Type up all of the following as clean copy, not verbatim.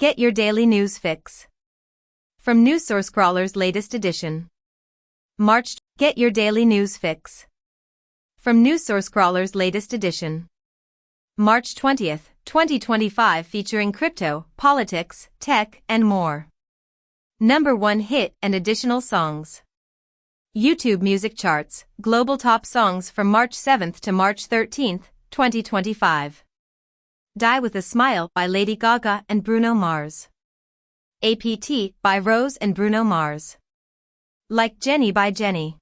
Get your daily news fix. From NewsSourceCrawler's latest edition. March. Get your daily news fix. From NewsSourceCrawler's latest edition. March 20th, 2025, featuring crypto, politics, tech, and more. Number 1 hit and additional songs. YouTube Music Charts, Global Top Songs from March 7th to March 13th, 2025. Die with a Smile by Lady Gaga and Bruno Mars. APT by Rose and Bruno Mars. Like Jenny by Jenny.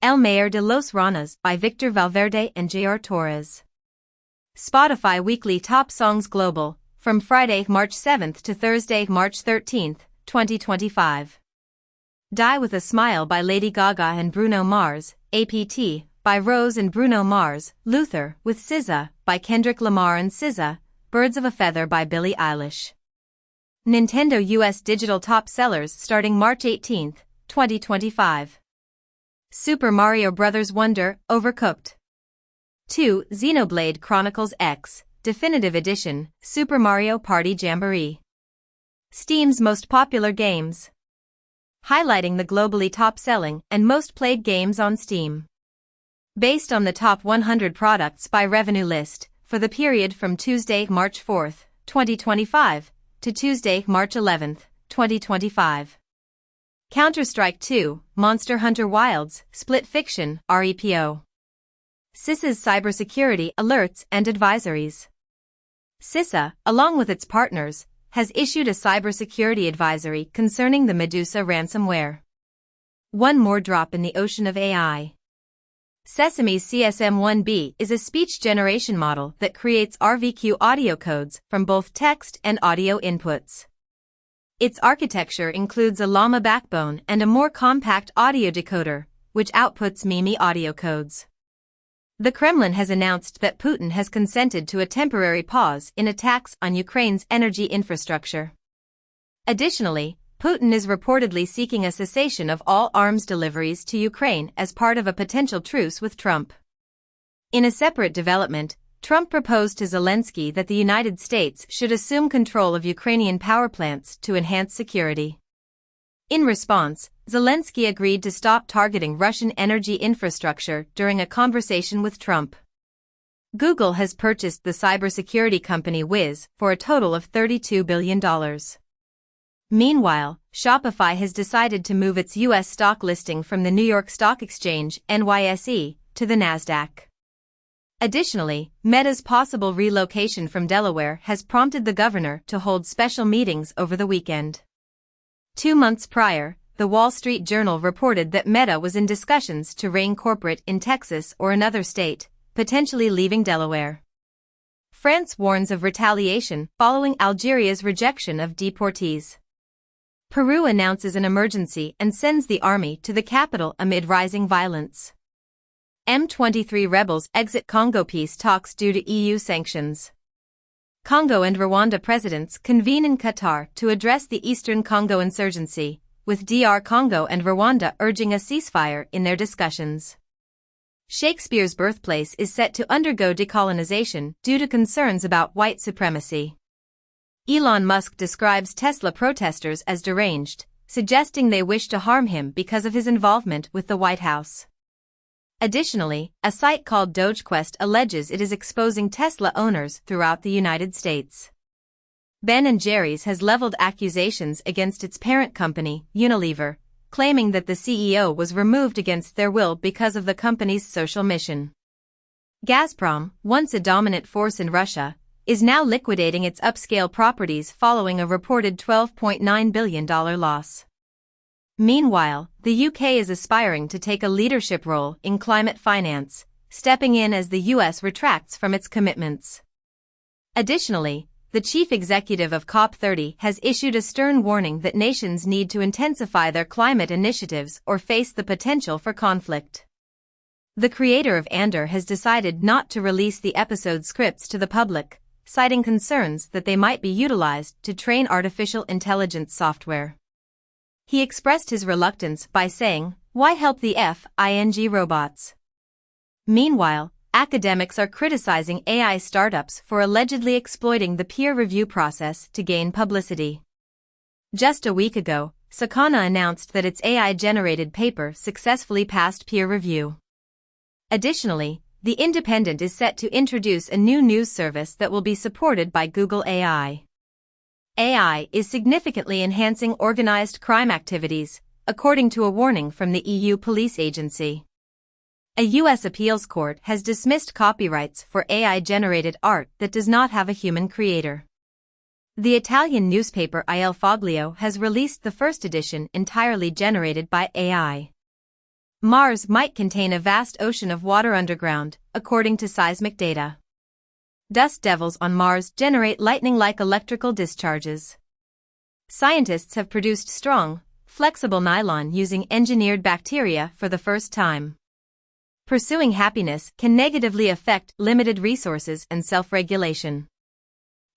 El Mayor de los Ranas by Victor Valverde and J.R. Torres. Spotify Weekly Top Songs Global, from Friday, March 7th to Thursday, March 13th, 2025. Die with a Smile by Lady Gaga and Bruno Mars, APT, by Rose and Bruno Mars, Luther, with SZA, by Kendrick Lamar and SZA, Birds of a Feather by Billie Eilish. Nintendo US Digital Top Sellers starting March 18th, 2025. Super Mario Bros. Wonder, Overcooked. 2. Xenoblade Chronicles X, Definitive Edition, Super Mario Party Jamboree. Steam's most popular games. Highlighting the globally top-selling and most played games on Steam. Based on the top 100 products by revenue list, for the period from Tuesday, March 4th, 2025, to Tuesday, March 11th, 2025. Counter-Strike 2, Monster Hunter Wilds, Split Fiction, REPO. CISA's cybersecurity alerts and advisories. CISA, along with its partners, has issued a cybersecurity advisory concerning the Medusa ransomware. One more drop in the ocean of AI. Sesame's CSM-1B is a speech generation model that creates RVQ audio codes from both text and audio inputs. Its architecture includes a llama backbone and a more compact audio decoder, which outputs MIMI audio codes. The Kremlin has announced that Putin has consented to a temporary pause in attacks on Ukraine's energy infrastructure. Additionally, Putin is reportedly seeking a cessation of all arms deliveries to Ukraine as part of a potential truce with Trump. In a separate development, Trump proposed to Zelensky that the United States should assume control of Ukrainian power plants to enhance security. In response, Zelensky agreed to stop targeting Russian energy infrastructure during a conversation with Trump. Google has purchased the cybersecurity company Wiz for a total of $32 billion. Meanwhile, Shopify has decided to move its U.S. stock listing from the New York Stock Exchange, NYSE, to the NASDAQ. Additionally, Meta's possible relocation from Delaware has prompted the governor to hold special meetings over the weekend. 2 months prior, the Wall Street Journal reported that Meta was in discussions to rein corporate in Texas or another state, potentially leaving Delaware. France warns of retaliation following Algeria's rejection of deportees. Peru announces an emergency and sends the army to the capital amid rising violence. M23 rebels exit Congo peace talks due to EU sanctions. Congo and Rwanda presidents convene in Qatar to address the Eastern Congo insurgency, with DR Congo and Rwanda urging a ceasefire in their discussions. Shakespeare's birthplace is set to undergo decolonization due to concerns about white supremacy. Elon Musk describes Tesla protesters as deranged, suggesting they wish to harm him because of his involvement with the White House. Additionally, a site called DogeQuest alleges it is exposing Tesla owners throughout the United States. Ben & Jerry's has leveled accusations against its parent company, Unilever, claiming that the CEO was removed against their will because of the company's social mission. Gazprom, once a dominant force in Russia, is now liquidating its upscale properties following a reported $12.9 billion loss. Meanwhile, the UK is aspiring to take a leadership role in climate finance, stepping in as the US retracts from its commitments. Additionally, the chief executive of COP30 has issued a stern warning that nations need to intensify their climate initiatives or face the potential for conflict. The creator of Andor has decided not to release the episode scripts to the public, citing concerns that they might be utilized to train artificial intelligence software. He expressed his reluctance by saying, "Why help the F.I.N.G. robots?" Meanwhile, academics are criticizing AI startups for allegedly exploiting the peer review process to gain publicity. Just a week ago, Sakana announced that its AI-generated paper successfully passed peer review. Additionally, The Independent is set to introduce a new news service that will be supported by Google AI. AI is significantly enhancing organized crime activities, according to a warning from the EU police agency. A U.S. appeals court has dismissed copyrights for AI-generated art that does not have a human creator. The Italian newspaper Il Foglio has released the first edition entirely generated by AI. Mars might contain a vast ocean of water underground, according to seismic data. Dust devils on Mars generate lightning-like electrical discharges. Scientists have produced strong, flexible nylon using engineered bacteria for the first time. Pursuing happiness can negatively affect limited resources and self-regulation.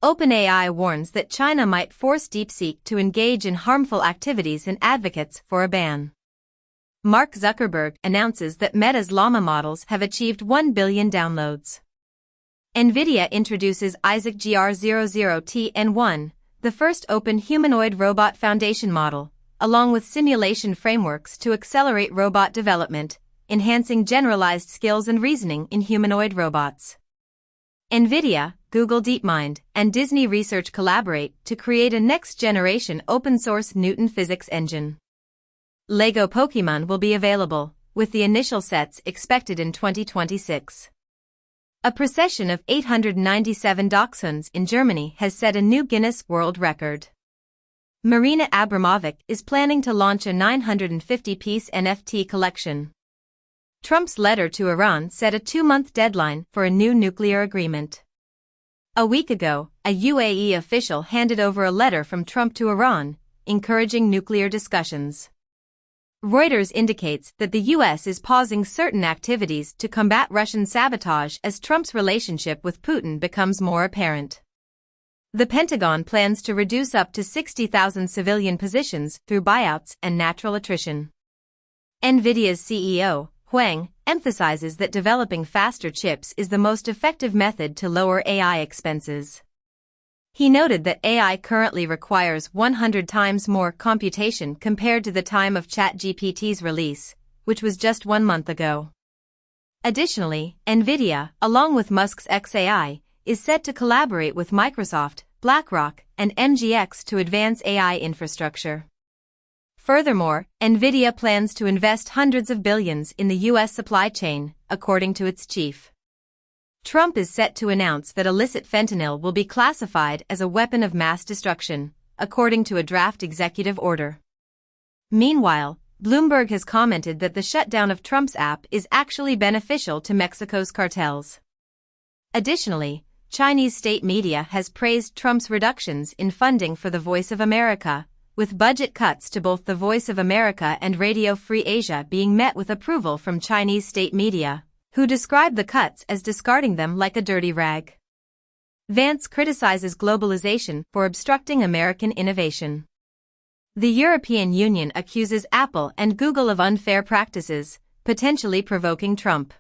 OpenAI warns that China might force DeepSeek to engage in harmful activities and advocates for a ban. Mark Zuckerberg announces that Meta's Llama models have achieved 1 billion downloads. NVIDIA introduces Isaac GR00TN1, the first open humanoid robot foundation model, along with simulation frameworks to accelerate robot development, enhancing generalized skills and reasoning in humanoid robots. NVIDIA, Google DeepMind, and Disney Research collaborate to create a next-generation open-source Newton physics engine. Lego Pokémon will be available, with the initial sets expected in 2026. A procession of 897 dachshunds in Germany has set a new Guinness World Record. Marina Abramovic is planning to launch a 950-piece NFT collection. Trump's letter to Iran set a 2-month deadline for a new nuclear agreement. A week ago, a UAE official handed over a letter from Trump to Iran, encouraging nuclear discussions. Reuters indicates that the U.S. is pausing certain activities to combat Russian sabotage as Trump's relationship with Putin becomes more apparent. The Pentagon plans to reduce up to 60,000 civilian positions through buyouts and natural attrition. NVIDIA's CEO, Huang, emphasizes that developing faster chips is the most effective method to lower AI expenses. He noted that AI currently requires 100 times more computation compared to the time of ChatGPT's release, which was just 1 month ago. Additionally, NVIDIA, along with Musk's xAI, is set to collaborate with Microsoft, BlackRock, and MGX to advance AI infrastructure. Furthermore, NVIDIA plans to invest hundreds of billions in the U.S. supply chain, according to its chief. Trump is set to announce that illicit fentanyl will be classified as a weapon of mass destruction, according to a draft executive order. Meanwhile, Bloomberg has commented that the shutdown of Trump's app is actually beneficial to Mexico's cartels. Additionally, Chinese state media has praised Trump's reductions in funding for the Voice of America, with budget cuts to both the Voice of America and Radio Free Asia being met with approval from Chinese state media, who describe the cuts as discarding them like a dirty rag. Vance criticizes globalization for obstructing American innovation. The European Union accuses Apple and Google of unfair practices, potentially provoking Trump.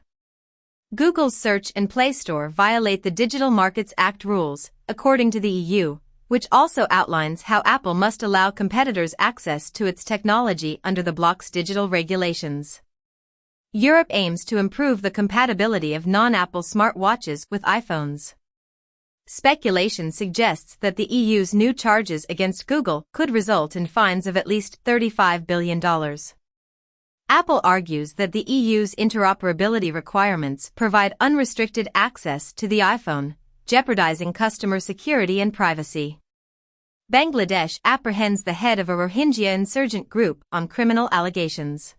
Google's Search and Play Store violate the Digital Markets Act rules, according to the EU, which also outlines how Apple must allow competitors access to its technology under the bloc's digital regulations. Europe aims to improve the compatibility of non-Apple smartwatches with iPhones. Speculation suggests that the EU's new charges against Google could result in fines of at least $35 billion. Apple argues that the EU's interoperability requirements provide unrestricted access to the iPhone, jeopardizing customer security and privacy. Bangladesh apprehends the head of a Rohingya insurgent group on criminal allegations.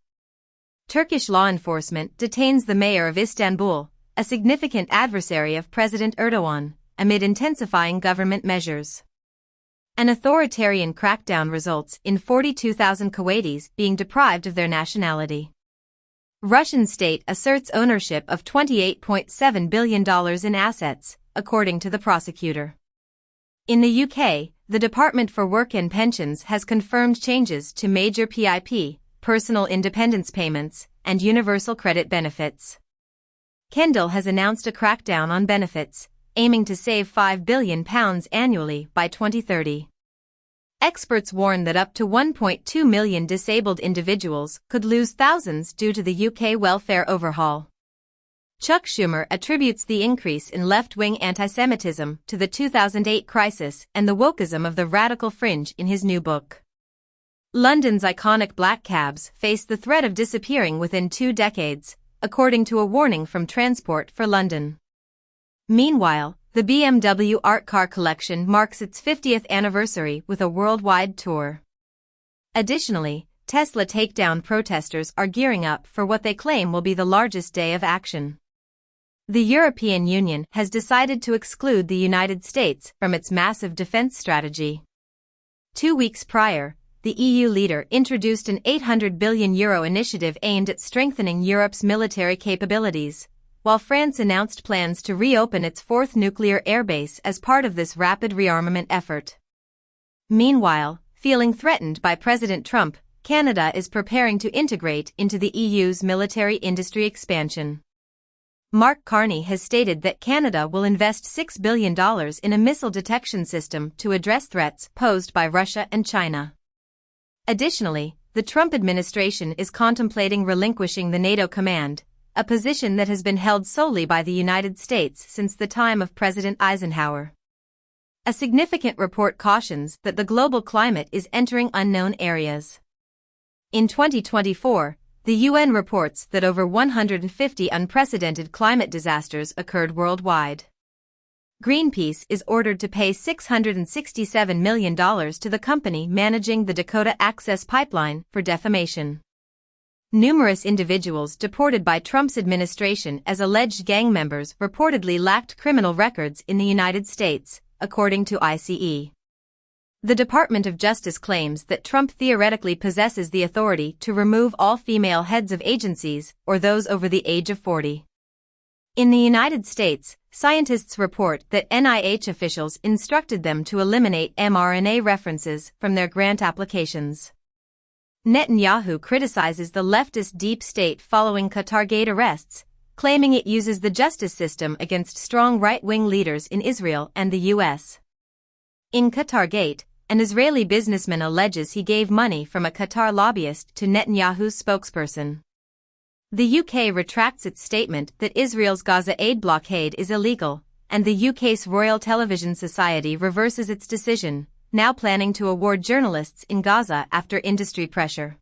Turkish law enforcement detains the mayor of Istanbul, a significant adversary of President Erdogan, amid intensifying government measures. An authoritarian crackdown results in 42,000 Kuwaitis being deprived of their nationality. Russian state asserts ownership of $28.7 billion in assets, according to the prosecutor. In the UK, the Department for Work and Pensions has confirmed changes to major PIP, personal independence payments, and universal credit benefits. Kendall has announced a crackdown on benefits, aiming to save £5 billion annually by 2030. Experts warn that up to 1.2 million disabled individuals could lose thousands due to the UK welfare overhaul. Chuck Schumer attributes the increase in left-wing anti-Semitism to the 2008 crisis and the wokeism of the radical fringe in his new book. London's iconic black cabs face the threat of disappearing within 2 decades, according to a warning from Transport for London. Meanwhile, the BMW art car collection marks its 50th anniversary with a worldwide tour. Additionally, Tesla takedown protesters are gearing up for what they claim will be the largest day of action. The European Union has decided to exclude the United States from its massive defense strategy. 2 weeks prior, the EU leader introduced an €800 billion initiative aimed at strengthening Europe's military capabilities, while France announced plans to reopen its 4th nuclear airbase as part of this rapid rearmament effort. Meanwhile, feeling threatened by President Trump, Canada is preparing to integrate into the EU's military industry expansion. Mark Carney has stated that Canada will invest $6 billion in a missile detection system to address threats posed by Russia and China. Additionally, the Trump administration is contemplating relinquishing the NATO command, a position that has been held solely by the United States since the time of President Eisenhower. A significant report cautions that the global climate is entering unknown areas. In 2024, the UN reports that over 150 unprecedented climate disasters occurred worldwide. Greenpeace is ordered to pay $667 million to the company managing the Dakota Access Pipeline for defamation. Numerous individuals deported by Trump's administration as alleged gang members reportedly lacked criminal records in the United States, according to ICE. The Department of Justice claims that Trump theoretically possesses the authority to remove all female heads of agencies or those over the age of 40. In the United States, scientists report that NIH officials instructed them to eliminate mRNA references from their grant applications. Netanyahu criticizes the leftist deep state following Qatargate arrests, claiming it uses the justice system against strong right-wing leaders in Israel and the U.S. In Qatargate, an Israeli businessman alleges he gave money from a Qatar lobbyist to Netanyahu's spokesperson. The UK retracts its statement that Israel's Gaza aid blockade is illegal, and the UK's Royal Television Society reverses its decision, now planning to award journalists in Gaza after industry pressure.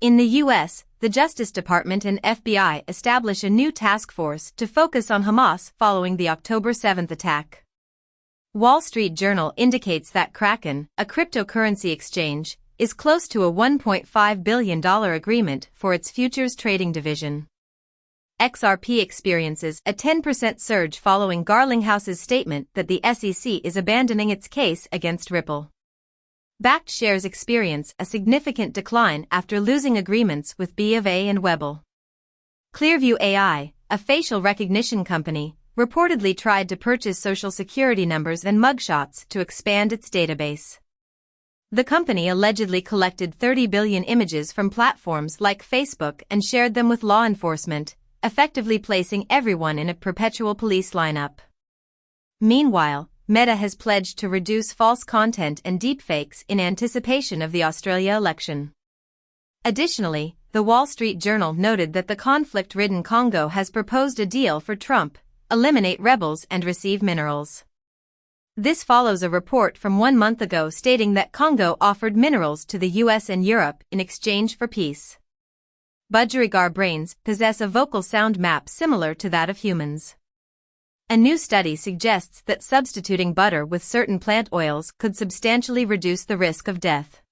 In the U.S., the Justice Department and FBI establish a new task force to focus on Hamas following the October 7 attack. Wall Street Journal indicates that Kraken, a cryptocurrency exchange, is close to a $1.5 billion agreement for its futures trading division. XRP experiences a 10% surge following Garlinghouse's statement that the SEC is abandoning its case against Ripple. Backed shares experience a significant decline after losing agreements with B of A and Webull. Clearview AI, a facial recognition company, reportedly tried to purchase Social Security numbers and mugshots to expand its database. The company allegedly collected 30 billion images from platforms like Facebook and shared them with law enforcement, effectively placing everyone in a perpetual police lineup. Meanwhile, Meta has pledged to reduce false content and deepfakes in anticipation of the Australia election. Additionally, the Wall Street Journal noted that the conflict-ridden Congo has proposed a deal for Trump: eliminate rebels and receive minerals. This follows a report from 1 month ago stating that Congo offered minerals to the US and Europe in exchange for peace. Budgerigar brains possess a vocal sound map similar to that of humans. A new study suggests that substituting butter with certain plant oils could substantially reduce the risk of death.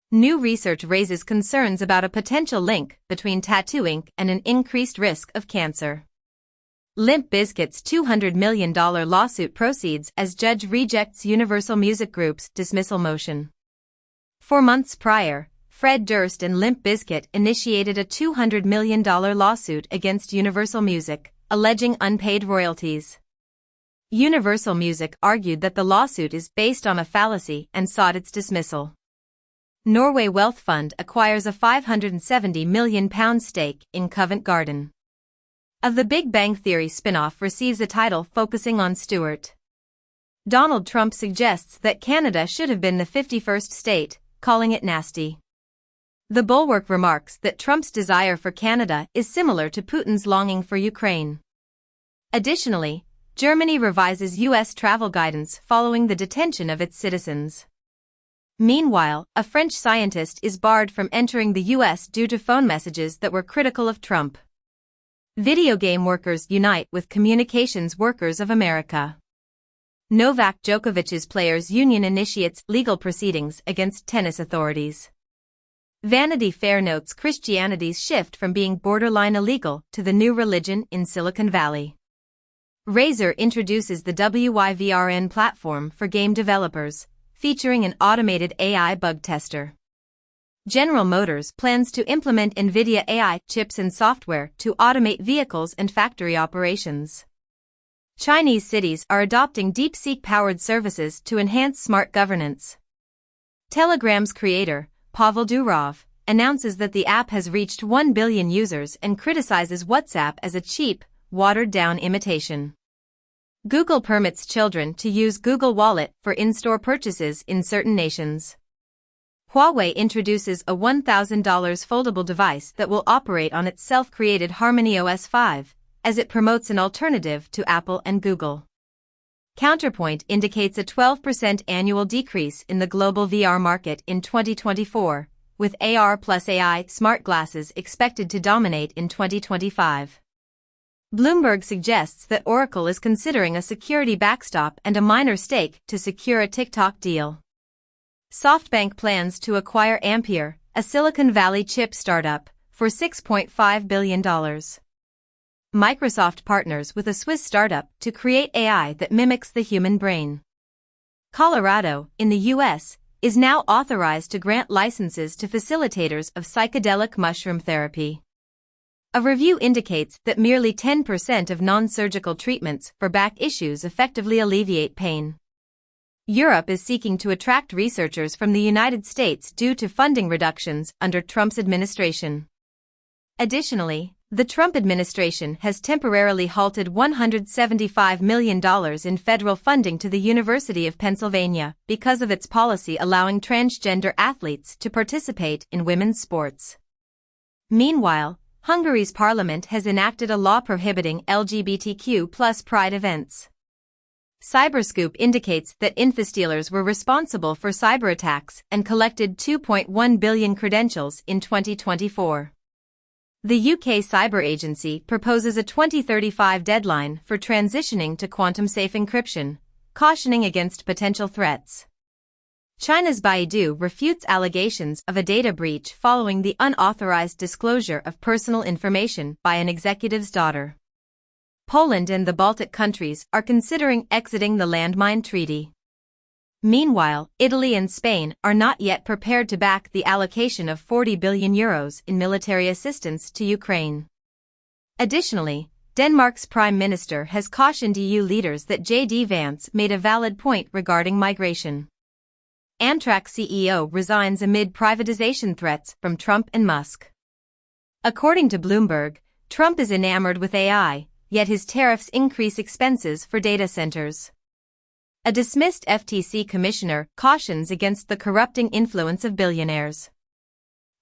New research raises concerns about a potential link between tattoo ink and an increased risk of cancer. Limp Bizkit's $200 million lawsuit proceeds as judge rejects Universal Music Group's dismissal motion. 4 months prior, Fred Durst and Limp Bizkit initiated a $200 million lawsuit against Universal Music, alleging unpaid royalties. Universal Music argued that the lawsuit is based on a fallacy and sought its dismissal. Norway Wealth Fund acquires a £570 million stake in Covent Garden. of The Big Bang Theory spin-off receives a title focusing on Stewart. Donald Trump suggests that Canada should have been the 51st state, calling it nasty. The Bulwark remarks that Trump's desire for Canada is similar to Putin's longing for Ukraine. Additionally, Germany revises U.S. travel guidance following the detention of its citizens. Meanwhile, a French scientist is barred from entering the U.S. due to phone messages that were critical of Trump. Video game workers unite with Communications Workers of America. Novak Djokovic's Players Union initiates legal proceedings against tennis authorities. Vanity Fair notes Christianity's shift from being borderline illegal to the new religion in Silicon Valley. Razer introduces the WYVRN platform for game developers, featuring an automated AI bug tester. General Motors plans to implement NVIDIA AI chips and software to automate vehicles and factory operations. Chinese cities are adopting DeepSeek-powered services to enhance smart governance. Telegram's creator, Pavel Durov, announces that the app has reached 1 billion users and criticizes WhatsApp as a cheap, watered-down imitation. Google permits children to use Google Wallet for in-store purchases in certain nations. Huawei introduces a $1,000 foldable device that will operate on its self-created HarmonyOS 5, as it promotes an alternative to Apple and Google. Counterpoint indicates a 12% annual decrease in the global VR market in 2024, with AR plus AI smart glasses expected to dominate in 2025. Bloomberg suggests that Oracle is considering a security backstop and a minor stake to secure a TikTok deal. SoftBank plans to acquire Ampere, a Silicon Valley chip startup, for $6.5 billion. Microsoft partners with a Swiss startup to create AI that mimics the human brain. Colorado, in the U.S., is now authorized to grant licenses to facilitators of psychedelic mushroom therapy. A review indicates that merely 10% of non-surgical treatments for back issues effectively alleviate pain. Europe is seeking to attract researchers from the United States due to funding reductions under Trump's administration. Additionally, the Trump administration has temporarily halted $175 million in federal funding to the University of Pennsylvania because of its policy allowing transgender athletes to participate in women's sports. Meanwhile, Hungary's parliament has enacted a law prohibiting LGBTQ+ pride events. Cyberscoop indicates that infostealers were responsible for cyber attacks and collected 2.1 billion credentials in 2024. The UK Cyber Agency proposes a 2035 deadline for transitioning to quantum-safe encryption, cautioning against potential threats. China's Baidu refutes allegations of a data breach following the unauthorized disclosure of personal information by an executive's daughter. Poland and the Baltic countries are considering exiting the landmine treaty. Meanwhile, Italy and Spain are not yet prepared to back the allocation of €40 billion in military assistance to Ukraine. Additionally, Denmark's Prime Minister has cautioned EU leaders that J.D. Vance made a valid point regarding migration. Amtrak CEO resigns amid privatization threats from Trump and Musk. According to Bloomberg, Trump is enamored with AI, yet his tariffs increase expenses for data centers. A dismissed FTC commissioner cautions against the corrupting influence of billionaires.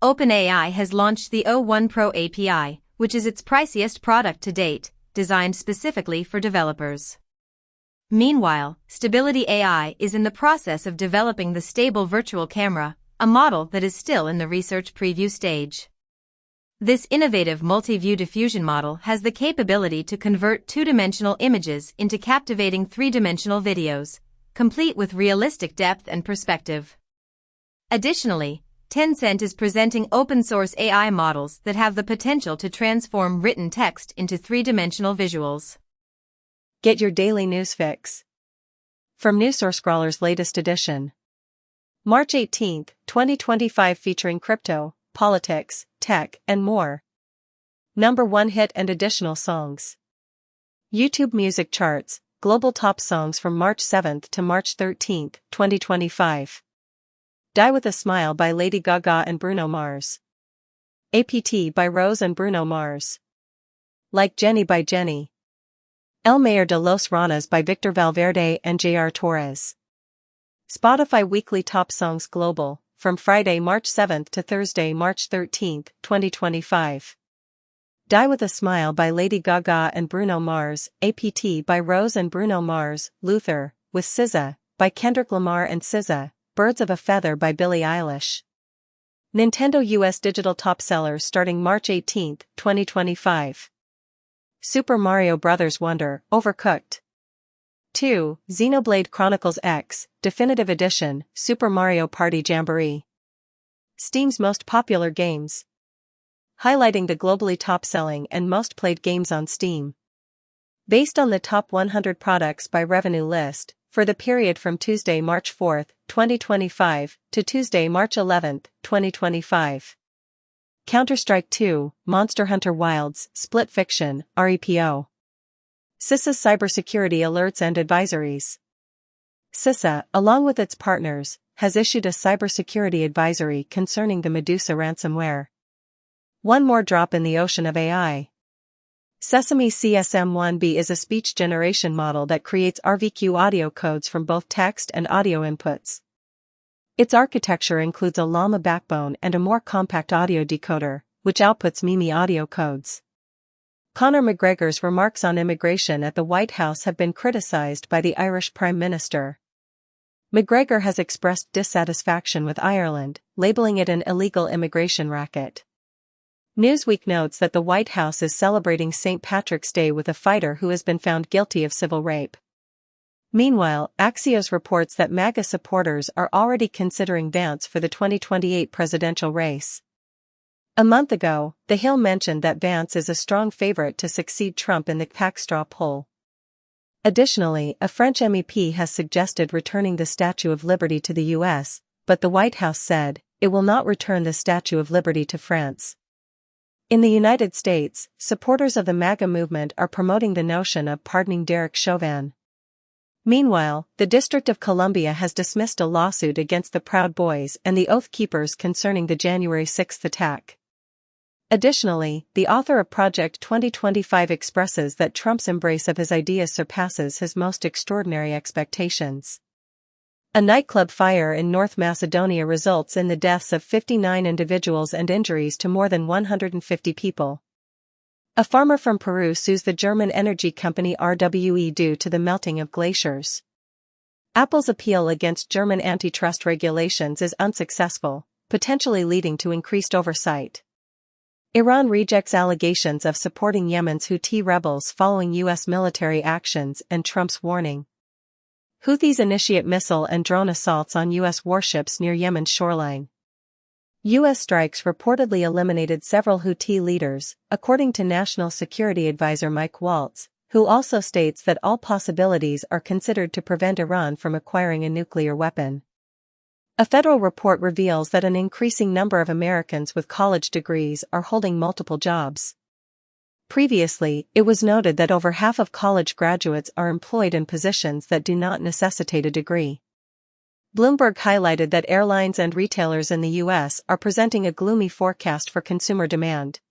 OpenAI has launched the O1 Pro API, which is its priciest product to date, designed specifically for developers. Meanwhile, Stability AI is in the process of developing the Stable Virtual Camera, a model that is still in the research preview stage. This innovative multi-view diffusion model has the capability to convert two-dimensional images into captivating three-dimensional videos, complete with realistic depth and perspective. Additionally, Tencent is presenting open-source AI models that have the potential to transform written text into three-dimensional visuals. Get your daily news fix from NewsSourceScrawler's latest edition. March 18, 2025, featuring crypto, politics, tech, and more. Number 1 hit and additional songs. YouTube Music Charts, Global Top Songs from March 7 to March 13, 2025. Die With a Smile by Lady Gaga and Bruno Mars. APT by Rose and Bruno Mars. Like Jenny by Jenny. El Mayor de los Ranas by Victor Valverde and J.R. Torres. Spotify Weekly Top Songs Global, from Friday, March 7 to Thursday, March 13, 2025. Die With a Smile by Lady Gaga and Bruno Mars, APT by Rose and Bruno Mars, Luther, with SZA, by Kendrick Lamar and SZA, Birds of a Feather by Billie Eilish. Nintendo US Digital Top Sellers starting March 18, 2025. Super Mario Bros. Wonder, Overcooked. 2. Xenoblade Chronicles X, Definitive Edition, Super Mario Party Jamboree. Steam's most popular games. Highlighting the globally top-selling and most played games on Steam. Based on the top 100 products by revenue list, for the period from Tuesday, March 4, 2025, to Tuesday, March 11, 2025. Counter-Strike 2, Monster Hunter Wilds, Split Fiction, REPO. CISA's Cybersecurity Alerts and Advisories. CISA, along with its partners, has issued a cybersecurity advisory concerning the Medusa ransomware. One more drop in the ocean of AI. Sesame CSM-1B is a speech generation model that creates RVQ audio codes from both text and audio inputs. Its architecture includes a llama backbone and a more compact audio decoder, which outputs Mimi audio codes. Conor McGregor's remarks on immigration at the White House have been criticized by the Irish Prime Minister. McGregor has expressed dissatisfaction with Ireland, labeling it an illegal immigration racket. Newsweek notes that the White House is celebrating St. Patrick's Day with a fighter who has been found guilty of civil rape. Meanwhile, Axios reports that MAGA supporters are already considering Vance for the 2028 presidential race. A month ago, The Hill mentioned that Vance is a strong favorite to succeed Trump in the PAC straw poll. Additionally, a French MEP has suggested returning the Statue of Liberty to the U.S., but the White House said it will not return the Statue of Liberty to France. In the United States, supporters of the MAGA movement are promoting the notion of pardoning Derek Chauvin. Meanwhile, the District of Columbia has dismissed a lawsuit against the Proud Boys and the Oath Keepers concerning the January 6 attack. Additionally, the author of Project 2025 expresses that Trump's embrace of his ideas surpasses his most extraordinary expectations. A nightclub fire in North Macedonia results in the deaths of 59 individuals and injuries to more than 150 people. A farmer from Peru sues the German energy company RWE due to the melting of glaciers. Apple's appeal against German antitrust regulations is unsuccessful, potentially leading to increased oversight. Iran rejects allegations of supporting Yemen's Houthi rebels following U.S. military actions and Trump's warning. Houthis initiate missile and drone assaults on U.S. warships near Yemen's shoreline. U.S. strikes reportedly eliminated several Houthi leaders, according to National Security Advisor Mike Waltz, who also states that all possibilities are considered to prevent Iran from acquiring a nuclear weapon. A federal report reveals that an increasing number of Americans with college degrees are holding multiple jobs. Previously, it was noted that over half of college graduates are employed in positions that do not necessitate a degree. Bloomberg highlighted that airlines and retailers in the U.S. are presenting a gloomy forecast for consumer demand.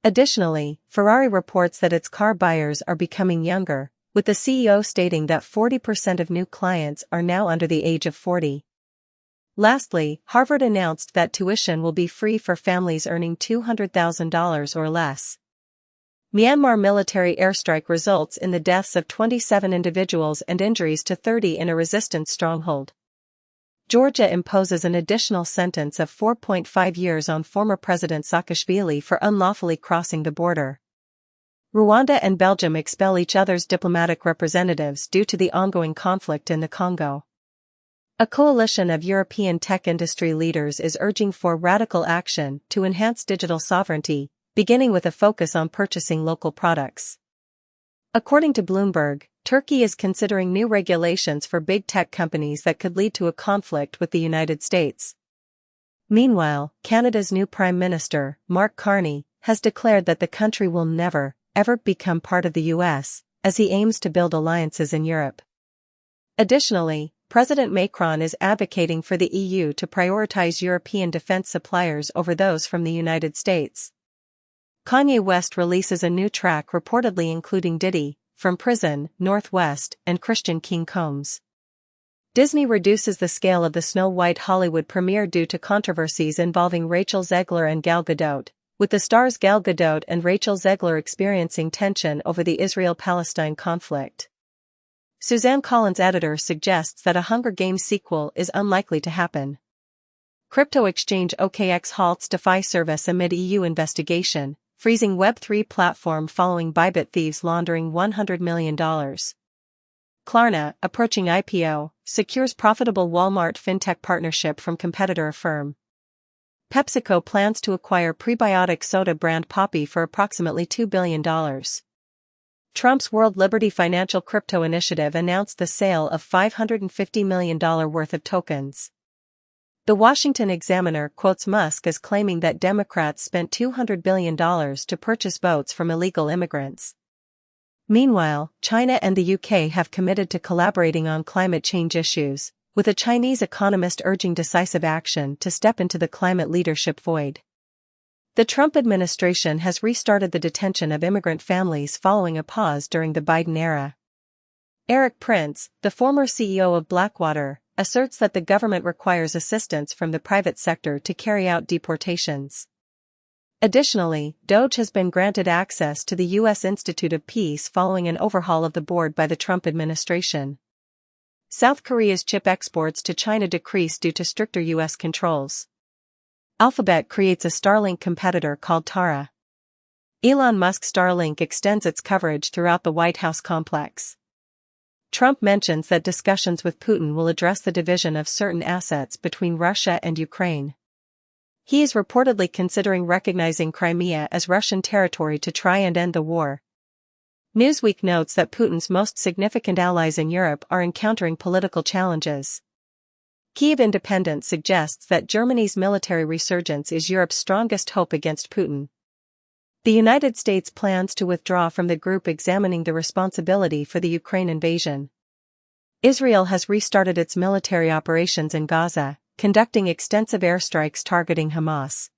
Additionally, Ferrari reports that its car buyers are becoming younger, with the CEO stating that 40% of new clients are now under the age of 40. Lastly, Harvard announced that tuition will be free for families earning $200,000 or less. Myanmar military airstrike results in the deaths of 27 individuals and injuries to 30 in a resistance stronghold. Georgia imposes an additional sentence of 4.5 years on former President Saakashvili for unlawfully crossing the border. Rwanda and Belgium expel each other's diplomatic representatives due to the ongoing conflict in the Congo. A coalition of European tech industry leaders is urging for radical action to enhance digital sovereignty, beginning with a focus on purchasing local products. According to Bloomberg, Turkey is considering new regulations for big tech companies that could lead to a conflict with the United States. Meanwhile, Canada's new Prime Minister, Mark Carney, has declared that the country will never, ever become part of the U.S., as he aims to build alliances in Europe. Additionally, President Macron is advocating for the EU to prioritize European defense suppliers over those from the United States. Kanye West releases a new track reportedly including Diddy, From Prison, North West, and Christian King Combs. Disney reduces the scale of the Snow White Hollywood premiere due to controversies involving Rachel Zegler and Gal Gadot, with the stars Gal Gadot and Rachel Zegler experiencing tension over the Israel-Palestine conflict. Suzanne Collins' editor suggests that a Hunger Games sequel is unlikely to happen. Crypto exchange OKX halts DeFi service amid EU investigation, freezing Web3 platform following Bybit thieves laundering $100 million. Klarna, approaching IPO, secures profitable Walmart fintech partnership from competitor Affirm. PepsiCo plans to acquire prebiotic soda brand Poppi for approximately $2 billion. Trump's World Liberty Financial Crypto Initiative announced the sale of $550 million worth of tokens. The Washington Examiner quotes Musk as claiming that Democrats spent $200 billion to purchase votes from illegal immigrants. Meanwhile, China and the UK have committed to collaborating on climate change issues, with a Chinese economist urging decisive action to step into the climate leadership void. The Trump administration has restarted the detention of immigrant families following a pause during the Biden era. Eric Prince, the former CEO of Blackwater, asserts that the government requires assistance from the private sector to carry out deportations. Additionally, Doge has been granted access to the U.S. Institute of Peace following an overhaul of the board by the Trump administration. South Korea's chip exports to China decrease due to stricter U.S. controls. Alphabet creates a Starlink competitor called Tara. Elon Musk's Starlink extends its coverage throughout the White House complex. Trump mentions that discussions with Putin will address the division of certain assets between Russia and Ukraine. He is reportedly considering recognizing Crimea as Russian territory to try and end the war. Newsweek notes that Putin's most significant allies in Europe are encountering political challenges. Kyiv Independent suggests that Germany's military resurgence is Europe's strongest hope against Putin. The United States plans to withdraw from the group examining the responsibility for the Ukraine invasion. Israel has restarted its military operations in Gaza, conducting extensive airstrikes targeting Hamas.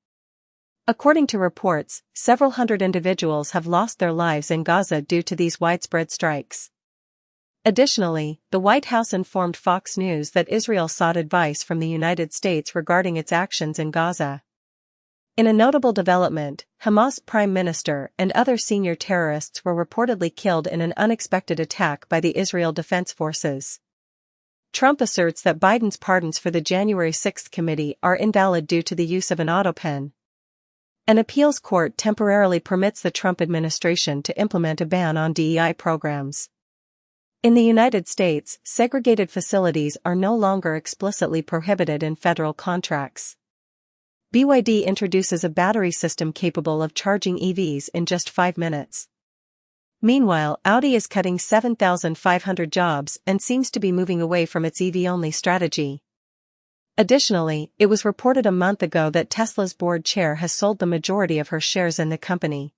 According to reports, several hundred individuals have lost their lives in Gaza due to these widespread strikes. Additionally, the White House informed Fox News that Israel sought advice from the United States regarding its actions in Gaza. In a notable development, Hamas Prime Minister and other senior terrorists were reportedly killed in an unexpected attack by the Israel Defense Forces. Trump asserts that Biden's pardons for the January 6 committee are invalid due to the use of an autopen. An appeals court temporarily permits the Trump administration to implement a ban on DEI programs. In the United States, segregated facilities are no longer explicitly prohibited in federal contracts. BYD introduces a battery system capable of charging EVs in just 5 minutes. Meanwhile, Audi is cutting 7,500 jobs and seems to be moving away from its EV-only strategy. Additionally, it was reported a month ago that Tesla's board chair has sold the majority of her shares in the company.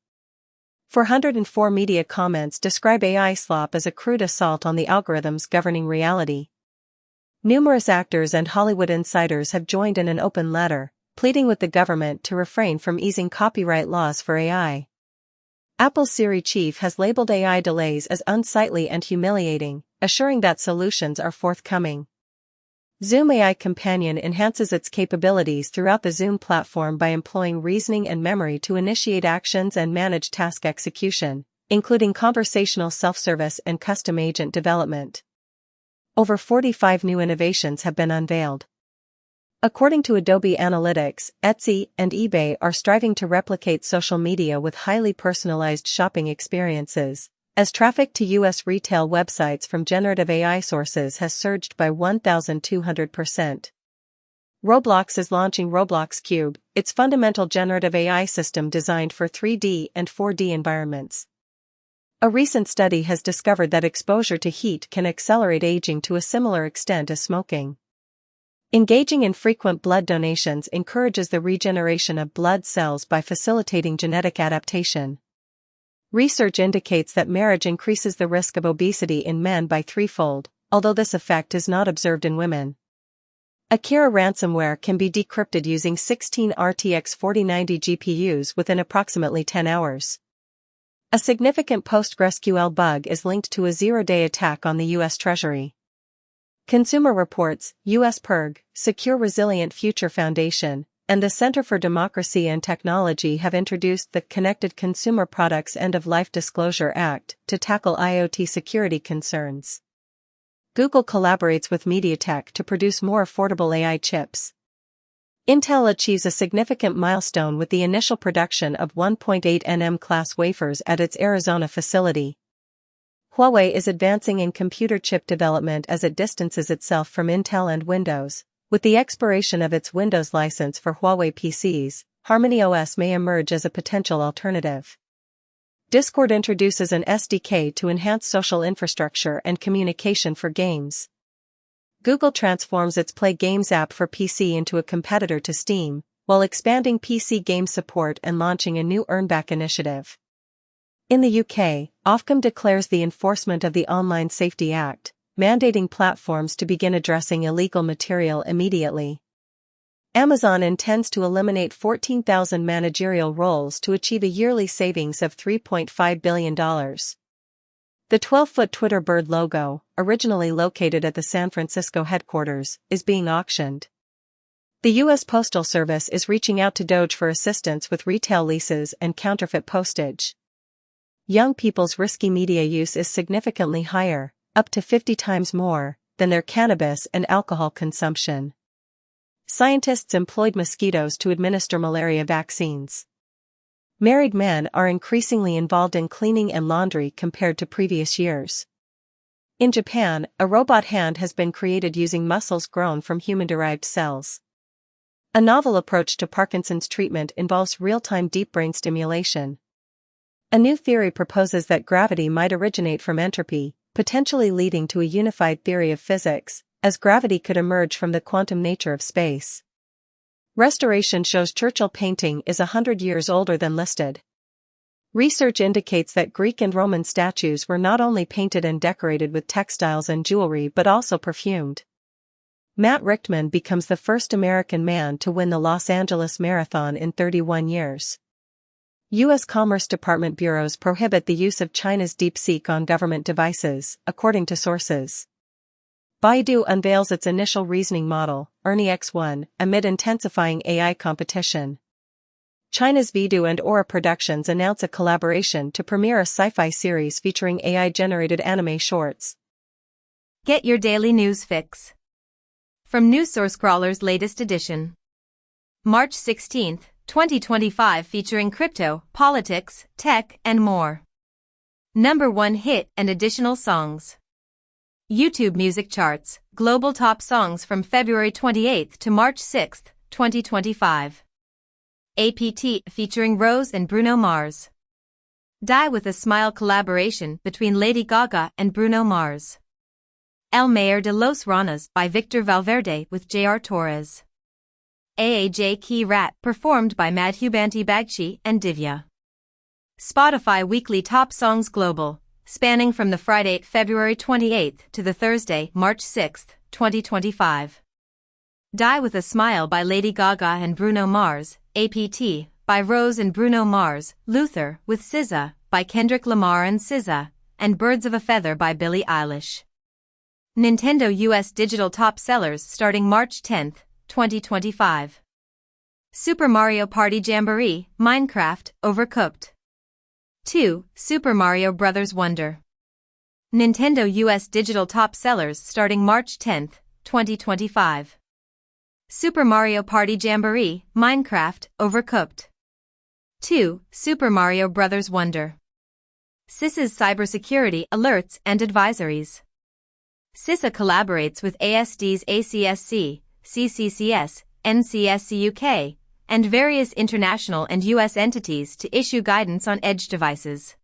404 media comments describe AI slop as a crude assault on the algorithms governing reality. Numerous actors and Hollywood insiders have joined in an open letter, pleading with the government to refrain from easing copyright laws for AI. Apple's Siri chief has labeled AI delays as unsightly and humiliating, assuring that solutions are forthcoming. Zoom AI Companion enhances its capabilities throughout the Zoom platform by employing reasoning and memory to initiate actions and manage task execution, including conversational self-service and custom agent development. Over 45 new innovations have been unveiled. According to Adobe Analytics, Etsy and eBay are striving to replicate social media with highly personalized shopping experiences, as traffic to U.S. retail websites from generative AI sources has surged by 1,200%. Roblox is launching Roblox Cube, its fundamental generative AI system designed for 3D and 4D environments. A recent study has discovered that exposure to heat can accelerate aging to a similar extent as smoking. Engaging in frequent blood donations encourages the regeneration of blood cells by facilitating genetic adaptation. Research indicates that marriage increases the risk of obesity in men by threefold, although this effect is not observed in women. Akira ransomware can be decrypted using 16 RTX 4090 GPUs within approximately 10 hours. A significant PostgreSQL bug is linked to a zero-day attack on the U.S. Treasury. Consumer Reports, U.S. PERG, Secure Resilient Future Foundation, and the Center for Democracy and Technology have introduced the Connected Consumer Products End-of-Life Disclosure Act to tackle IoT security concerns. Google collaborates with MediaTek to produce more affordable AI chips. Intel achieves a significant milestone with the initial production of 1.8 nm class wafers at its Arizona facility. Huawei is advancing in computer chip development as it distances itself from Intel and Windows. With the expiration of its Windows license for Huawei PCs, HarmonyOS may emerge as a potential alternative. Discord introduces an SDK to enhance social infrastructure and communication for games. Google transforms its Play Games app for PC into a competitor to Steam, while expanding PC game support and launching a new earnback initiative. In the UK, Ofcom declares the enforcement of the Online Safety Act, mandating platforms to begin addressing illegal material immediately. Amazon intends to eliminate 14,000 managerial roles to achieve a yearly savings of $3.5 billion. The 12-foot Twitter bird logo, originally located at the San Francisco headquarters, is being auctioned. The U.S. Postal Service is reaching out to Doge for assistance with retail leases and counterfeit postage. Young people's risky media use is significantly higher, up to 50 times more, than their cannabis and alcohol consumption. Scientists employed mosquitoes to administer malaria vaccines. Married men are increasingly involved in cleaning and laundry compared to previous years. In Japan, a robot hand has been created using muscles grown from human-derived cells. A novel approach to Parkinson's treatment involves real-time deep brain stimulation. A new theory proposes that gravity might originate from entropy, potentially leading to a unified theory of physics, as gravity could emerge from the quantum nature of space. Restoration shows Churchill painting is 100 years older than listed. Research indicates that Greek and Roman statues were not only painted and decorated with textiles and jewelry but also perfumed. Matt Richtman becomes the first American man to win the Los Angeles Marathon in 31 years. U.S. Commerce Department bureaus prohibit the use of China's DeepSeek on government devices, according to sources. Baidu unveils its initial reasoning model, Ernie X1, amid intensifying AI competition. China's Vidu and Aura Productions announce a collaboration to premiere a sci-fi series featuring AI-generated anime shorts. Get your daily news fix. From NewsSourceCrawler's latest edition. March 16, 2025, featuring crypto, politics, tech, and more. Number 1 hit and additional songs. YouTube Music Charts, Global Top Songs from February 28 to March 6, 2025. APT featuring Rose and Bruno Mars. Die with a Smile collaboration between Lady Gaga and Bruno Mars. El Mayor de los Ranas by Victor Valverde with J.R. Torres. AAJ Key Rat performed by Madhubanti Bagchi and Divya. Spotify Weekly Top Songs Global, spanning from the Friday, February 28 to the Thursday, March 6, 2025. Die with a Smile by Lady Gaga and Bruno Mars, APT, by Rose and Bruno Mars, Luther, with SZA, by Kendrick Lamar and SZA, and Birds of a Feather by Billie Eilish. Nintendo US Digital Top Sellers starting March 10, 2025. Super Mario Party Jamboree, Minecraft, Overcooked. 2. Super Mario Bros. Wonder. Nintendo US Digital Top Sellers starting March 10, 2025. Super Mario Party Jamboree, Minecraft, Overcooked. 2. Super Mario Bros. Wonder. CISA's cybersecurity alerts and advisories. CISA collaborates with ASD's ACSC, CCCS, NCSC UK, and various international and U.S. entities to issue guidance on edge devices.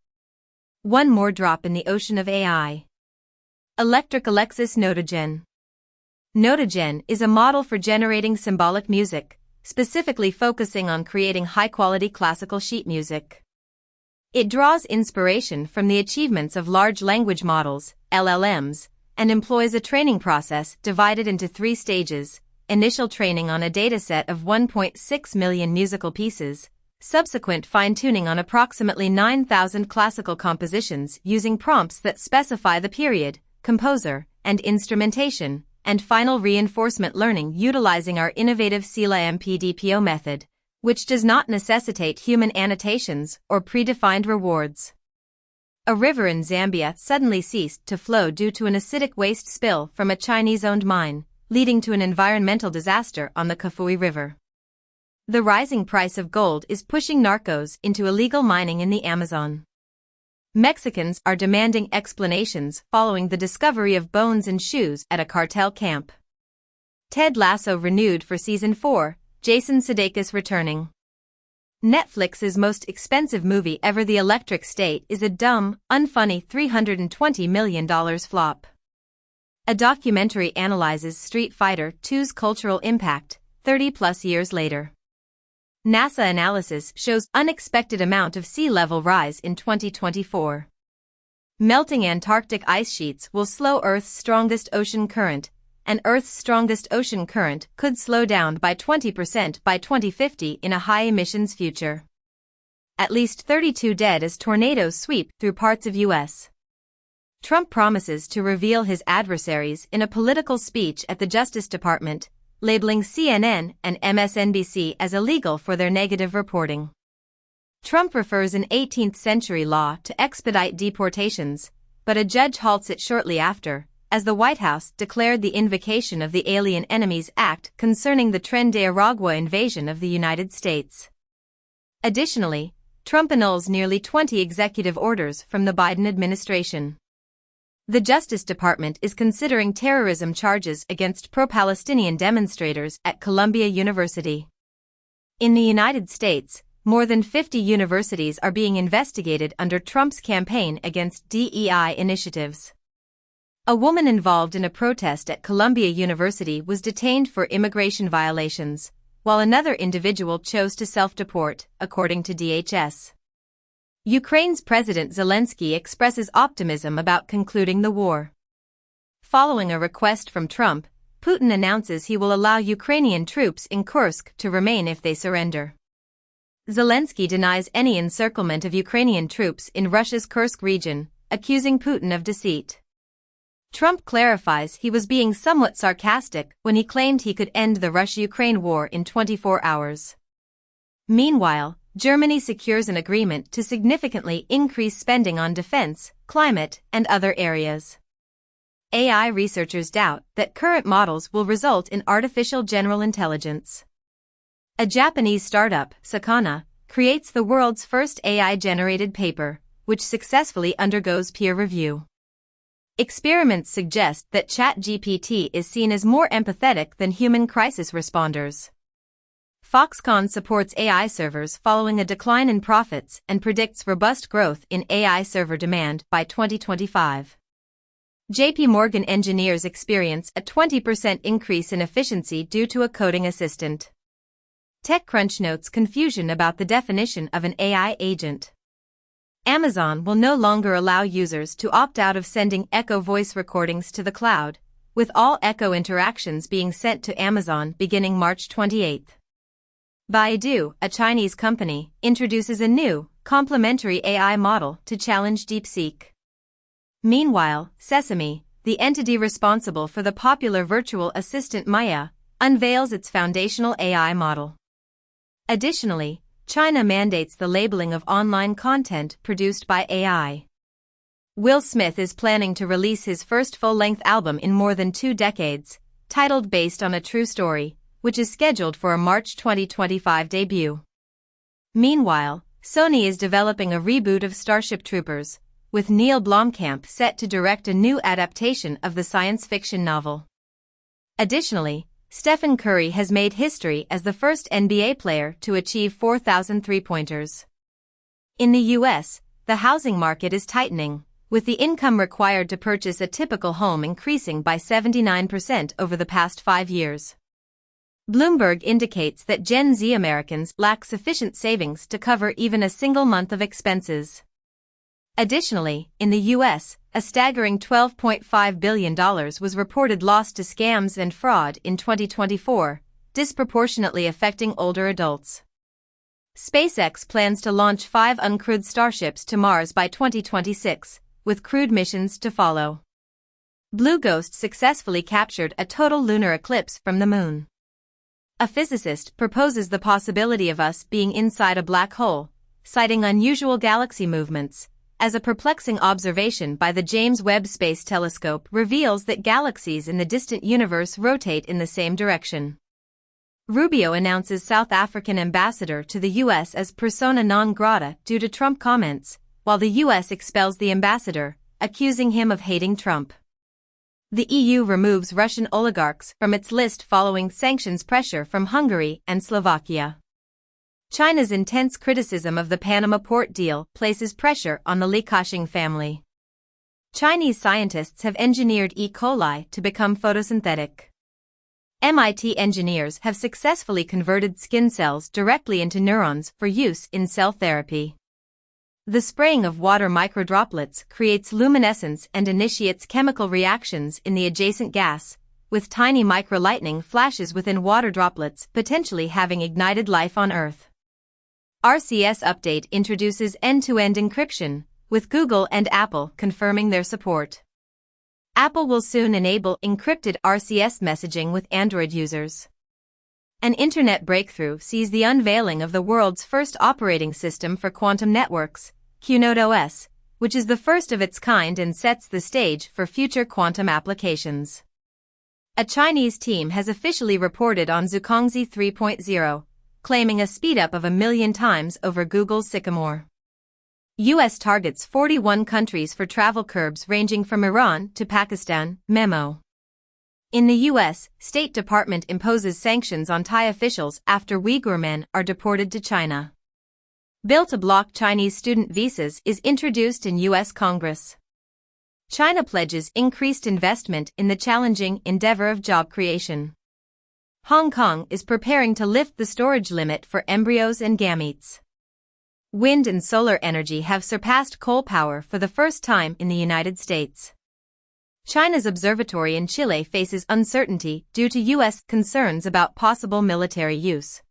One more drop in the ocean of AI. Electric Alexis Notogen. Notogen is a model for generating symbolic music, specifically focusing on creating high-quality classical sheet music. It draws inspiration from the achievements of large language models, LLMs, and employs a training process divided into 3 stages: initial training on a dataset of 1.6 million musical pieces, subsequent fine-tuning on approximately 9,000 classical compositions using prompts that specify the period, composer, and instrumentation, and final reinforcement learning utilizing our innovative SELA-MPDPO method, which does not necessitate human annotations or predefined rewards. A river in Zambia suddenly ceased to flow due to an acidic waste spill from a Chinese-owned mine, leading to an environmental disaster on the Kafue River. The rising price of gold is pushing narcos into illegal mining in the Amazon. Mexicans are demanding explanations following the discovery of bones and shoes at a cartel camp. Ted Lasso renewed for Season 4, Jason Sudeikis returning. Netflix's most expensive movie ever, The Electric State, is a dumb, unfunny $320 million flop. A documentary analyzes Street Fighter II's cultural impact, 30-plus years later. NASA analysis shows unexpected amount of sea level rise in 2024. Melting Antarctic ice sheets will slow Earth's strongest ocean current, and Earth's strongest ocean current could slow down by 20% by 2050 in a high-emissions future. At least 32 dead as tornadoes sweep through parts of U.S. Trump promises to reveal his adversaries in a political speech at the Justice Department, labeling CNN and MSNBC as illegal for their negative reporting. Trump refers an 18th-century law to expedite deportations, but a judge halts it shortly after, as the White House declared the invocation of the Alien Enemies Act concerning the Tren de Aragua invasion of the United States. Additionally, Trump annuls nearly 20 executive orders from the Biden administration. The Justice Department is considering terrorism charges against pro-Palestinian demonstrators at Columbia University. In the United States, more than 50 universities are being investigated under Trump's campaign against DEI initiatives. A woman involved in a protest at Columbia University was detained for immigration violations, while another individual chose to self-deport, according to DHS. Ukraine's President Zelensky expresses optimism about concluding the war. Following a request from Trump, Putin announces he will allow Ukrainian troops in Kursk to remain if they surrender. Zelensky denies any encirclement of Ukrainian troops in Russia's Kursk region, accusing Putin of deceit. Trump clarifies he was being somewhat sarcastic when he claimed he could end the Russia-Ukraine war in 24 hours. Meanwhile, Germany secures an agreement to significantly increase spending on defense, climate, and other areas. AI researchers doubt that current models will result in artificial general intelligence. A Japanese startup, Sakana, creates the world's first AI-generated paper, which successfully undergoes peer review. Experiments suggest that ChatGPT is seen as more empathetic than human crisis responders. Foxconn supports AI servers following a decline in profits and predicts robust growth in AI server demand by 2025. JP Morgan engineers experience a 20% increase in efficiency due to a coding assistant. TechCrunch notes confusion about the definition of an AI agent. Amazon will no longer allow users to opt out of sending Echo voice recordings to the cloud, with all Echo interactions being sent to Amazon beginning March 28. Baidu, a Chinese company, introduces a new, complementary AI model to challenge DeepSeek. Meanwhile, Sesame, the entity responsible for the popular virtual assistant Maya, unveils its foundational AI model. Additionally, China mandates the labeling of online content produced by AI. Will Smith is planning to release his first full-length album in more than 2 decades, titled Based on a True Story, which is scheduled for a March 2025 debut. Meanwhile, Sony is developing a reboot of Starship Troopers, with Neil Blomkamp set to direct a new adaptation of the science fiction novel. Additionally, Stephen Curry has made history as the first NBA player to achieve 4,000 three-pointers. In the U.S., the housing market is tightening, with the income required to purchase a typical home increasing by 79% over the past 5 years. Bloomberg indicates that Gen Z Americans lack sufficient savings to cover even a single month of expenses. Additionally, in the U.S., a staggering $12.5 billion was reported lost to scams and fraud in 2024, disproportionately affecting older adults. SpaceX plans to launch 5 uncrewed starships to Mars by 2026, with crewed missions to follow. Blue Ghost successfully captured a total lunar eclipse from the moon. A physicist proposes the possibility of us being inside a black hole, citing unusual galaxy movements, as a perplexing observation by the James Webb Space Telescope reveals that galaxies in the distant universe rotate in the same direction. Rubio announces South African ambassador to the U.S. as persona non grata due to Trump comments, while the U.S. expels the ambassador, accusing him of hating Trump. The EU removes Russian oligarchs from its list following sanctions pressure from Hungary and Slovakia. China's intense criticism of the Panama port deal places pressure on the Li Ka-shing family. Chinese scientists have engineered E. coli to become photosynthetic. MIT engineers have successfully converted skin cells directly into neurons for use in cell therapy. The spraying of water microdroplets creates luminescence and initiates chemical reactions in the adjacent gas, with tiny microlightning flashes within water droplets potentially having ignited life on Earth. RCS update introduces end-to-end encryption, with Google and Apple confirming their support. Apple will soon enable encrypted RCS messaging with Android users. An internet breakthrough sees the unveiling of the world's first operating system for quantum networks, QNOD OS, which is the first of its kind and sets the stage for future quantum applications. A Chinese team has officially reported on Zhuangzi 3.0, claiming a speedup of 1 million times over Google's Sycamore. U.S. targets 41 countries for travel curbs ranging from Iran to Pakistan, memo. In the U.S., State Department imposes sanctions on Thai officials after Uyghur men are deported to China. Bill to block Chinese student visas is introduced in U.S. Congress. China pledges increased investment in the challenging endeavor of job creation. Hong Kong is preparing to lift the storage limit for embryos and gametes. Wind and solar energy have surpassed coal power for the first time in the United States. China's observatory in Chile faces uncertainty due to U.S. concerns about possible military use.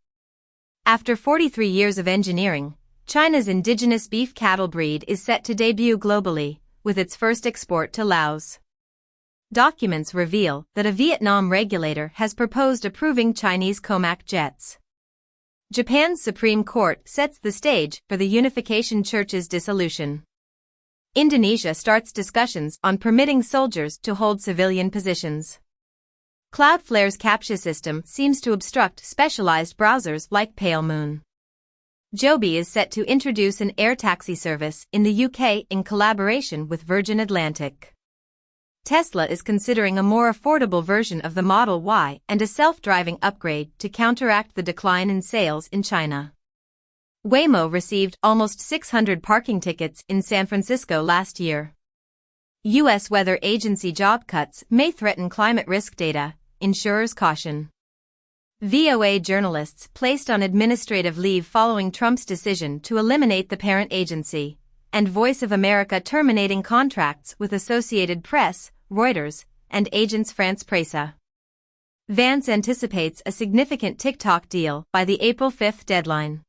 After 43 years of engineering, China's indigenous beef cattle breed is set to debut globally, with its first export to Laos. Documents reveal that a Vietnam regulator has proposed approving Chinese Comac jets. Japan's Supreme Court sets the stage for the Unification Church's dissolution. Indonesia starts discussions on permitting soldiers to hold civilian positions. Cloudflare's CAPTCHA system seems to obstruct specialized browsers like Pale Moon. Joby is set to introduce an air taxi service in the UK in collaboration with Virgin Atlantic. Tesla is considering a more affordable version of the Model Y and a self-driving upgrade to counteract the decline in sales in China. Waymo received almost 600 parking tickets in San Francisco last year. U.S. weather agency job cuts may threaten climate risk data, insurers caution. VOA journalists placed on administrative leave following Trump's decision to eliminate the parent agency, and Voice of America terminating contracts with Associated Press, Reuters, and Agence France-Presse. Vance anticipates a significant TikTok deal by the April 5 deadline.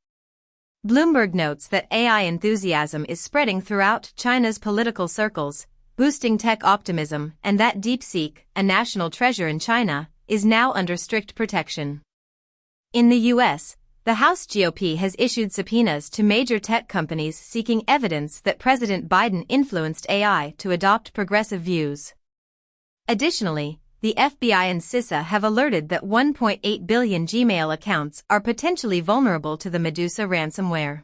Bloomberg notes that AI enthusiasm is spreading throughout China's political circles, boosting tech optimism, and that DeepSeek, a national treasure in China, is now under strict protection. In the U.S., the House GOP has issued subpoenas to major tech companies seeking evidence that President Biden influenced AI to adopt progressive views. Additionally, the FBI and CISA have alerted that 1.8 billion Gmail accounts are potentially vulnerable to the Medusa ransomware.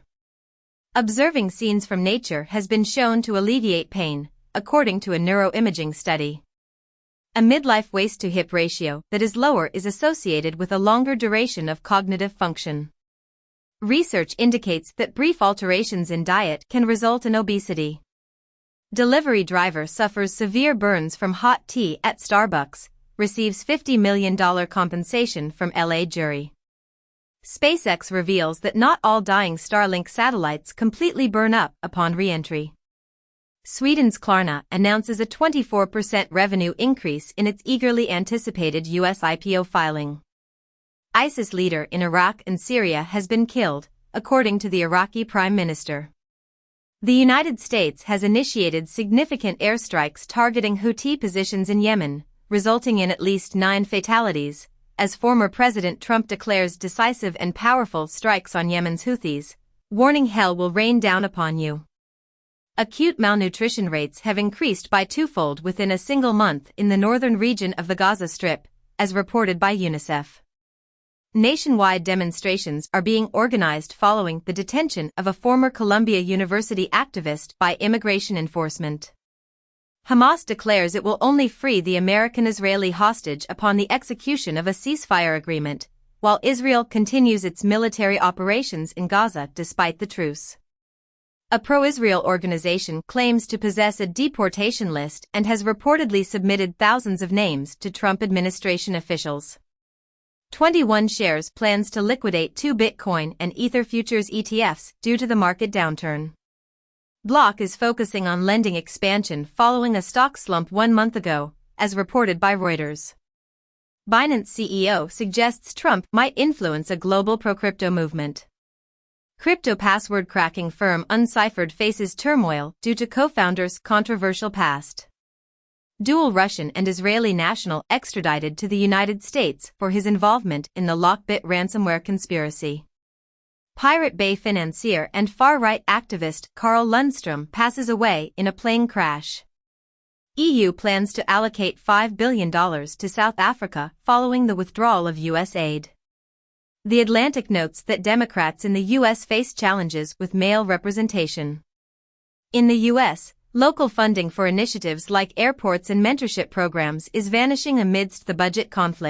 Observing scenes from nature has been shown to alleviate pain, according to a neuroimaging study. A midlife waist-to-hip ratio that is lower is associated with a longer duration of cognitive function. Research indicates that brief alterations in diet can result in obesity. Delivery driver suffers severe burns from hot tea at Starbucks, receives $50 million compensation from LA jury. SpaceX reveals that not all dying Starlink satellites completely burn up upon re-entry. Sweden's Klarna announces a 24% revenue increase in its eagerly anticipated U.S. IPO filing. ISIS leader in Iraq and Syria has been killed, according to the Iraqi Prime Minister. The United States has initiated significant airstrikes targeting Houthi positions in Yemen, resulting in at least 9 fatalities, as former President Trump declares decisive and powerful strikes on Yemen's Houthis, warning hell will rain down upon you. Acute malnutrition rates have increased by twofold within a single month in the northern region of the Gaza Strip, as reported by UNICEF. Nationwide demonstrations are being organized following the detention of a former Columbia University activist by immigration enforcement. Hamas declares it will only free the American-Israeli hostage upon the execution of a ceasefire agreement, while Israel continues its military operations in Gaza despite the truce. A pro-Israel organization claims to possess a deportation list and has reportedly submitted thousands of names to Trump administration officials. 21 Shares plans to liquidate 2 Bitcoin and Ether futures ETFs due to the market downturn. Block is focusing on lending expansion following a stock slump 1 month ago, as reported by Reuters. Binance CEO suggests Trump might influence a global pro-crypto movement. Crypto password cracking firm Unciphered faces turmoil due to co-founder's controversial past. Dual Russian and Israeli national extradited to the United States for his involvement in the Lockbit ransomware conspiracy. Pirate Bay financier and far-right activist Carl Lundstrom passes away in a plane crash. EU plans to allocate $5 billion to South Africa following the withdrawal of U.S. aid. The Atlantic notes that Democrats in the U.S. face challenges with male representation. In the U.S., local funding for initiatives like airports and mentorship programs is vanishing amidst the budget conflict.